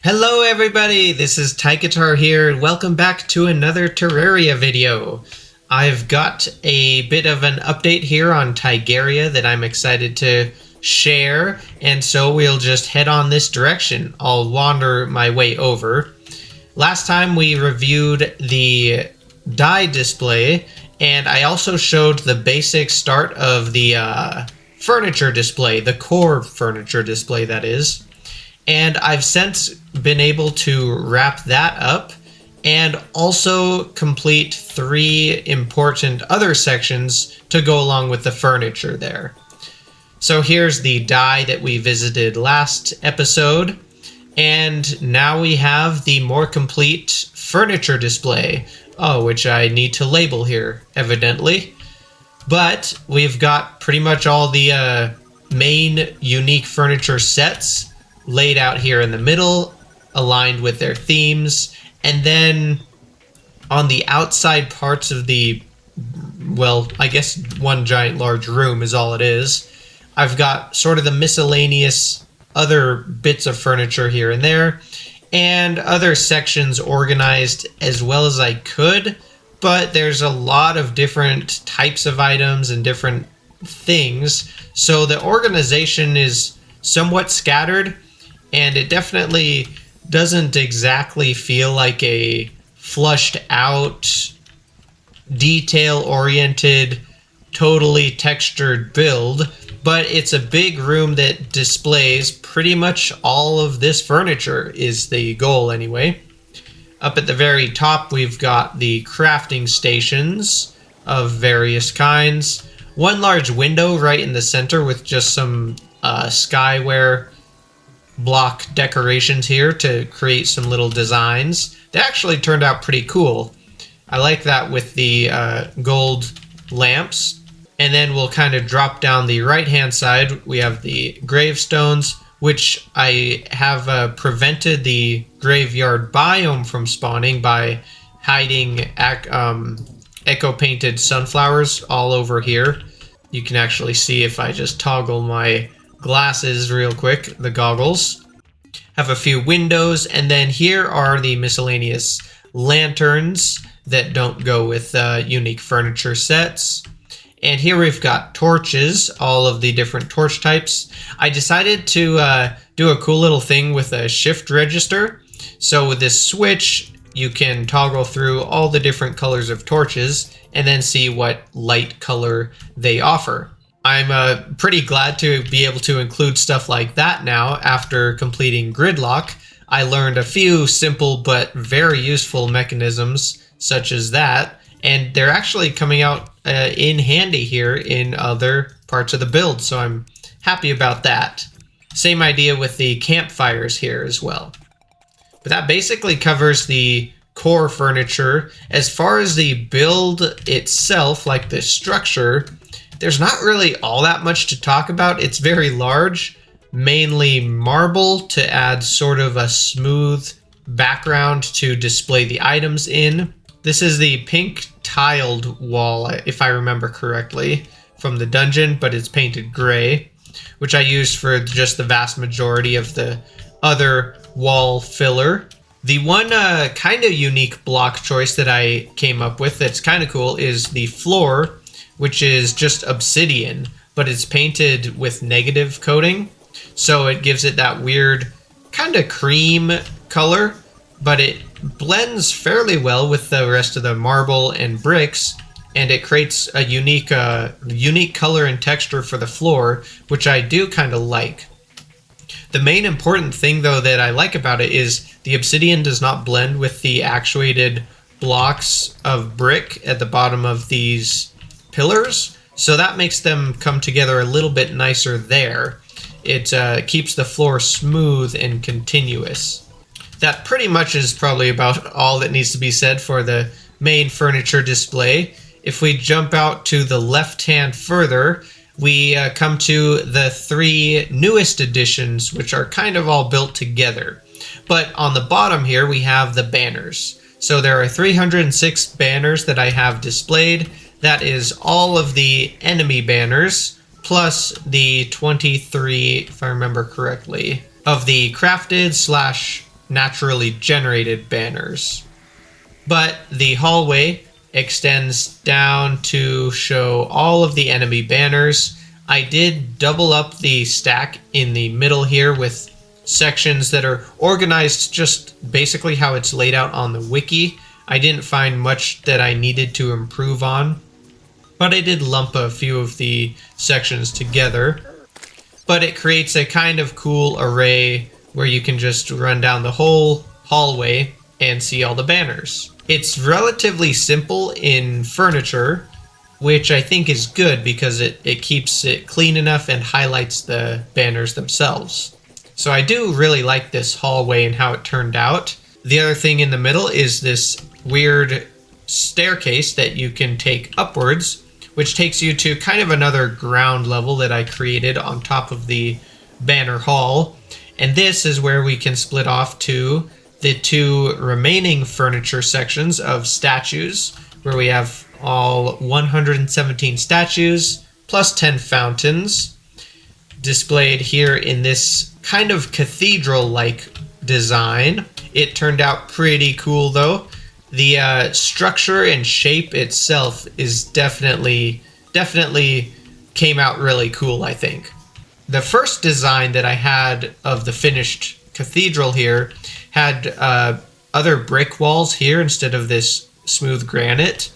Hello everybody, this is Tigitar here, and welcome back to another Terraria video. I've got a bit of an update here on Tigaria that I'm excited to share, and so we'll just head on this direction. I'll wander my way over. Last time we reviewed the die display, and I also showed the basic start of the furniture display, the core furniture display that is. And I've since been able to wrap that up and also complete 3 important other sections to go along with the furniture there. So here's the die that we visited last episode, and now we have the more complete furniture display, which I need to label here, evidently. But we've got pretty much all the main unique furniture sets laid out here in the middle, aligned with their themes, and then on the outside parts of the, well, I guess one giant large room is all it is, I've got sort of the miscellaneous other bits of furniture here and there, and other sections organized as well as I could, but there's a lot of different types of items and different things, so the organization is somewhat scattered. And it definitely doesn't exactly feel like a flushed out, detail-oriented, totally textured build, but it's a big room that displays pretty much all of this furniture, is the goal anyway. Up at the very top, we've got the crafting stations of various kinds. One large window right in the center with just some skyware block decorations here to create some little designs. They actually turned out pretty cool. I like that with the gold lamps. And then we'll kind of drop down the right hand side. We have the gravestones, which I have prevented the graveyard biome from spawning by hiding echo painted sunflowers all over here. You can actually see if I just toggle my glasses real quick, the goggles. Have a few windows, and then here are the miscellaneous lanterns that don't go with unique furniture sets. And here we've got torches, all of the different torch types. I decided to do a cool little thing with a shift register. So with this switch, you can toggle through all the different colors of torches and then see what light color they offer. I'm pretty glad to be able to include stuff like that now after completing Gridlock. I learned a few simple but very useful mechanisms such as that, and they're actually coming out in handy here in other parts of the build, so I'm happy about that. Same idea with the campfires here as well. But that basically covers the core furniture. As far as the build itself, like the structure, there's not really all that much to talk about. It's very large, mainly marble to add sort of a smooth background to display the items in. This is the pink tiled wall, if I remember correctly, from the dungeon, but it's painted gray, which I used for just the vast majority of the other wall filler. The one kind of unique block choice that I came up with that's kind of cool is the floor, which is just obsidian, but it's painted with negative coating. So it gives it that weird kind of cream color, but it blends fairly well with the rest of the marble and bricks, and it creates a unique color and texture for the floor, which I do kind of like. The main important thing, though, that I like about it is the obsidian does not blend with the actuated blocks of brick at the bottom of these pillars, so that makes them come together a little bit nicer there. It keeps the floor smooth and continuous. That pretty much is probably about all that needs to be said for the main furniture display. If we jump out to the left hand further, we come to the 3 newest additions, which are kind of all built together. But on the bottom here we have the banners. So there are 306 banners that I have displayed. That is all of the enemy banners, plus the 23, if I remember correctly, of the crafted / naturally generated banners. But the hallway extends down to show all of the enemy banners. I did double up the stack in the middle here with sections that are organized just basically how it's laid out on the wiki. I didn't find much that I needed to improve on, but I did lump a few of the sections together. But it creates a kind of cool array where you can just run down the whole hallway and see all the banners. It's relatively simple in furniture, which I think is good because it keeps it clean enough and highlights the banners themselves. So I do really like this hallway and how it turned out. The other thing in the middle is this weird staircase that you can take upwards, which takes you to kind of another ground level that I created on top of the banner hall. And this is where we can split off to the two remaining furniture sections of statues, where we have all 117 statues plus 10 fountains displayed here in this kind of cathedral-like design. It turned out pretty cool though. The structure and shape itself is definitely came out really cool, I think. The first design that I had of the finished cathedral here had other brick walls here instead of this smooth granite.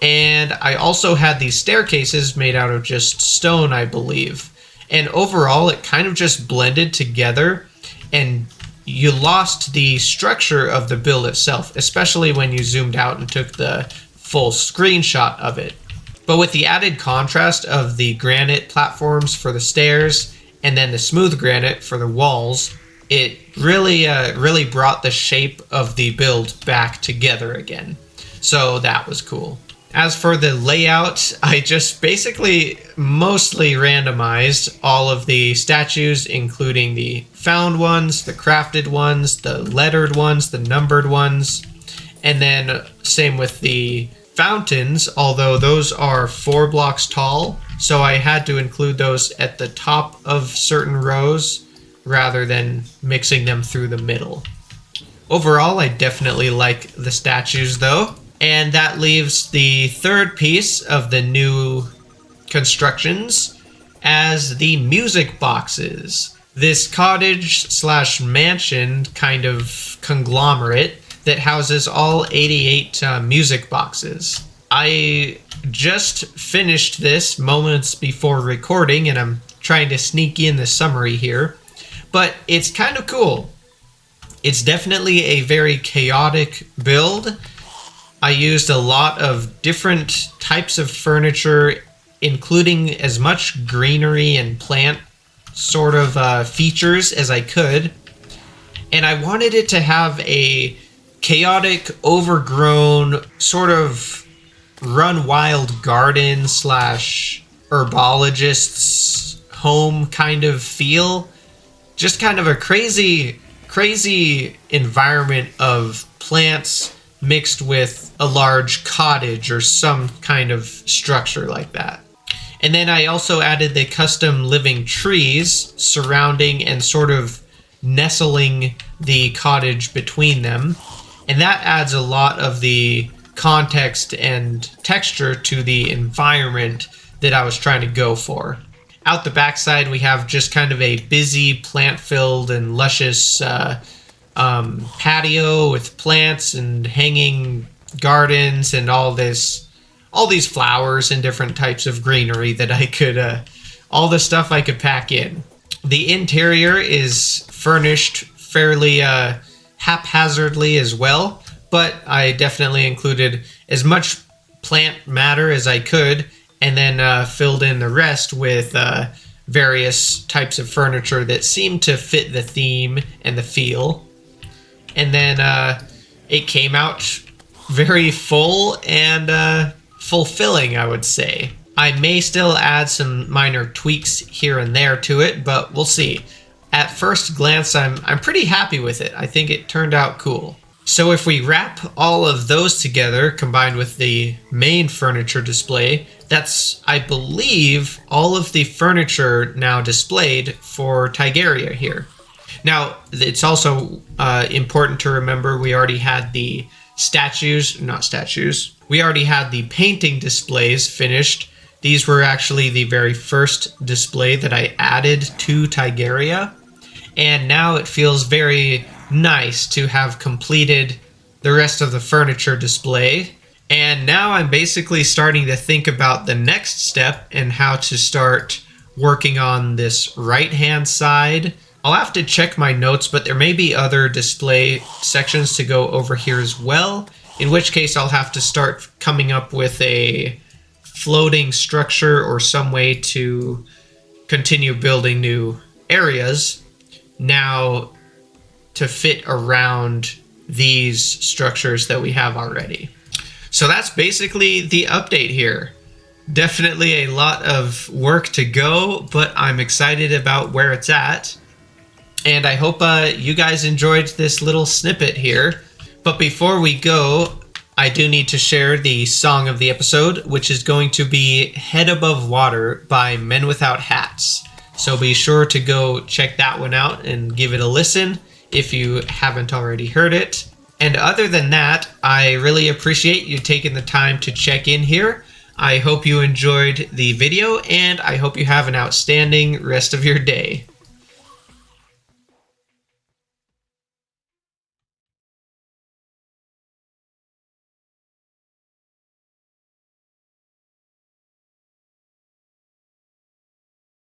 And I also had these staircases made out of just stone, I believe. And overall, it kind of just blended together, and you lost the structure of the build itself, especially when you zoomed out and took the full screenshot of it. But with the added contrast of the granite platforms for the stairs and then the smooth granite for the walls, it really brought the shape of the build back together again. So that was cool. As for the layout, I just basically mostly randomized all of the statues, including the found ones, the crafted ones, the lettered ones, the numbered ones, and then same with the fountains, although those are 4 blocks tall, so I had to include those at the top of certain rows rather than mixing them through the middle. Overall, I definitely like the statues though. And that leaves the third piece of the new constructions as the music boxes. This cottage slash mansion kind of conglomerate that houses all 88 music boxes. I just finished this moments before recording, and I'm trying to sneak in the summary here, but it's kind of cool. It's definitely a very chaotic build. I used a lot of different types of furniture, including as much greenery and plant sort of features as I could. And I wanted it to have a chaotic, overgrown, sort of run wild garden slash herbologist's home kind of feel. Just kind of a crazy environment of plants mixed with a large cottage or some kind of structure like that. And then I also added the custom living trees surrounding and sort of nestling the cottage between them. And that adds a lot of the context and texture to the environment that I was trying to go for. Out the backside, we have just kind of a busy, plant-filled and luscious patio with plants and hanging gardens and all these flowers and different types of greenery that I could, all the stuff I could pack in. The interior is furnished fairly haphazardly as well, but I definitely included as much plant matter as I could, and then filled in the rest with various types of furniture that seemed to fit the theme and the feel. And then it came out very full and fulfilling, I would say. I may still add some minor tweaks here and there to it, but we'll see. At first glance, I'm pretty happy with it. I think it turned out cool. So if we wrap all of those together, combined with the main furniture display, that's, I believe, all of the furniture now displayed for Tigaria here. Now, it's also important to remember we already had the we already had the painting displays finished. These were actually the very first display that I added to Tigaria. And now it feels very nice to have completed the rest of the furniture display. And now I'm basically starting to think about the next step and how to start working on this right-hand side. I'll have to check my notes, but there may be other display sections to go over here as well, in which case I'll have to start coming up with a floating structure or some way to continue building new areas now to fit around these structures that we have already. So that's basically the update here. Definitely a lot of work to go, but I'm excited about where it's at. And I hope you guys enjoyed this little snippet here. But before we go, I do need to share the song of the episode, which is going to be Head Above Water by Men Without Hats. So be sure to go check that one out and give it a listen if you haven't already heard it. And other than that, I really appreciate you taking the time to check in here. I hope you enjoyed the video, and I hope you have an outstanding rest of your day.